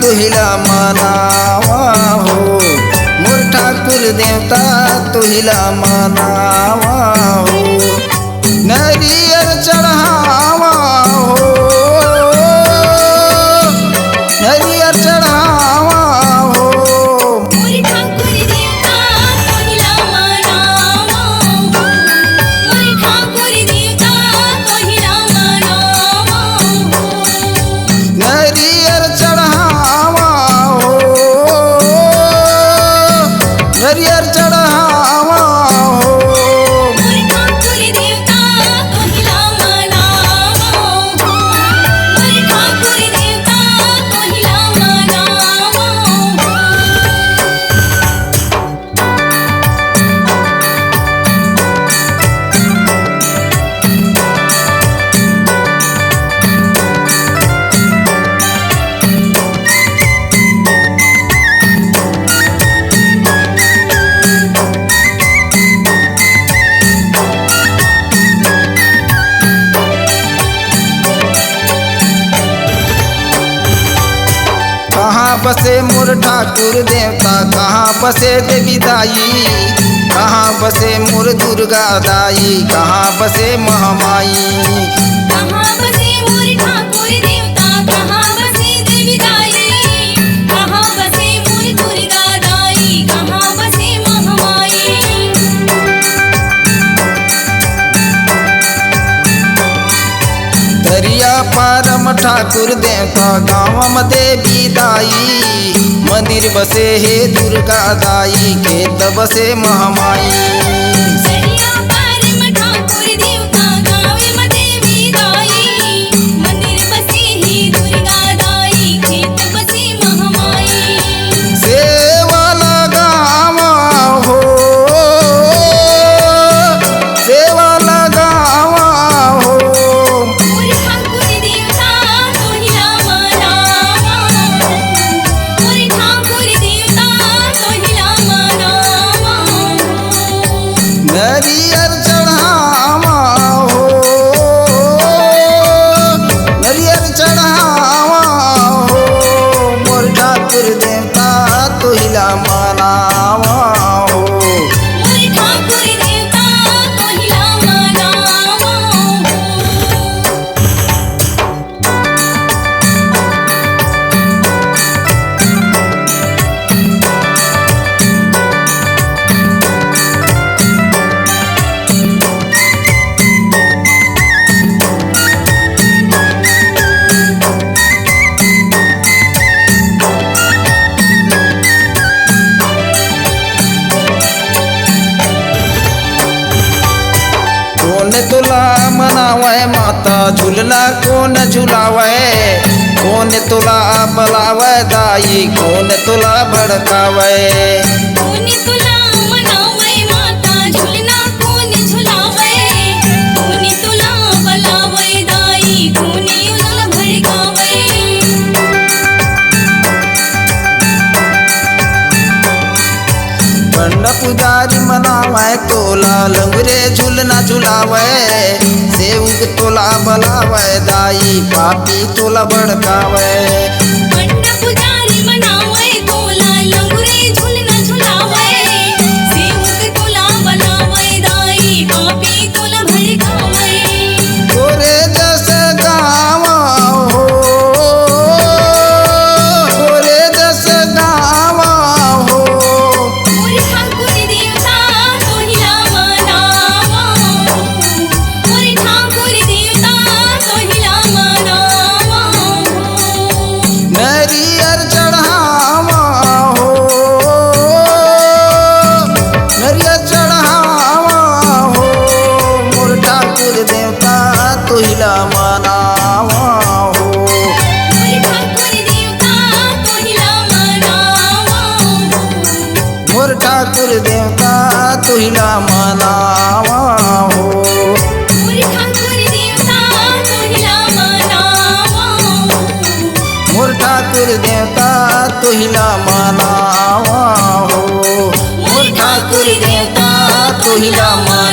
तुहिला मनावा हो, मोर ठाकुर देवता तुहिला मनावा हो। नरियर चढ़ावा हो, नरियर चढ़ावा हो, मोर ठाकुर देवता तोहिला मनावा हो, मोर ठाकुर देवता तोहिला मनावा हो। नरियर चढ़ावा हो, नरियर चढ़ावा हो, मोर ठाकुर देवता तोहिला मनावा हो, मोर ठाकुर देवता तोहिला मनावा हो। कहाँ बसे मोर ठाकुर देवता, कहाँ बसे देवी दाई, कहाँ बसे मोर दुर्गा दाई, कहाँ बसे महामाई। कहाँ बसे मोर ठाकुर देवता, कहाँ बसे देवी दाई, कहाँ बसे मोर दुर्गा दाई, कहाँ बसे महामाई। दरिया पारम ठाकुर देवता, गाँव में देवी दाई, मंदिर बसे हे दुर्गा दाई, खेत बसे महामाई। सरिया पारम ठाकुर देवता, गाँव में देवी दाई, मंदिर बसे ही दुर्गा दाई, खेत बसे महामाई। सेवा लगावा हो, सेवा लगावा हो, मोर ठाकुर देवता तोहिला मनावा हो, मोर ठाकुर देवता तोहिला मनावा हो। नरियर चढ़ावा हो, नरियर चढ़ावा हो, मोर ठाकुर देवता तुहिला मनावा हो। मोर ठाकुर देवता तोहिला मनावा हो। कौन तुला मनावे माता, झूलना कौन झुलावे, कौन तुला बलावे दाई, कौन तुला भड़कावे। कौन तुला मनावे माता, झुलना कौन झुलावे, कौन तुला बलावे दाई, कौन तुला भड़कावे। बन पुजारी मनावे तोला, लंगरे झूलना झुलावे, सेवक तोला बलावे दाई, पापी तोला भड़कावे। पंड पुजारी मनावे तोला, लंगुरे झुलना झुलावे, सेवक तोला बलावे दाई, पापी तोला भड़कावे। तोरे जस गावा हो, तोरे जस गावा हो, मोर ठाकुर देवता तोहिला मनावा हो, मोर ठाकुर देवता तोहिला मनावा हो। नरियर चढ़ावा हो, नरियर चढ़ावा हो, मोर ठाकुर देवता तुहिला मनावा हो। मोर ठाकुर देवता तोहिला मनावा हो, मोर ठाकुर देवता तुहिला मनावा हो। मोर ठाकुर देवता तोहिला मनावा हो। मोर ठाकुर देवता तुहिला मनावा हो, मोर ठाकुर देवता तुहिला मनावा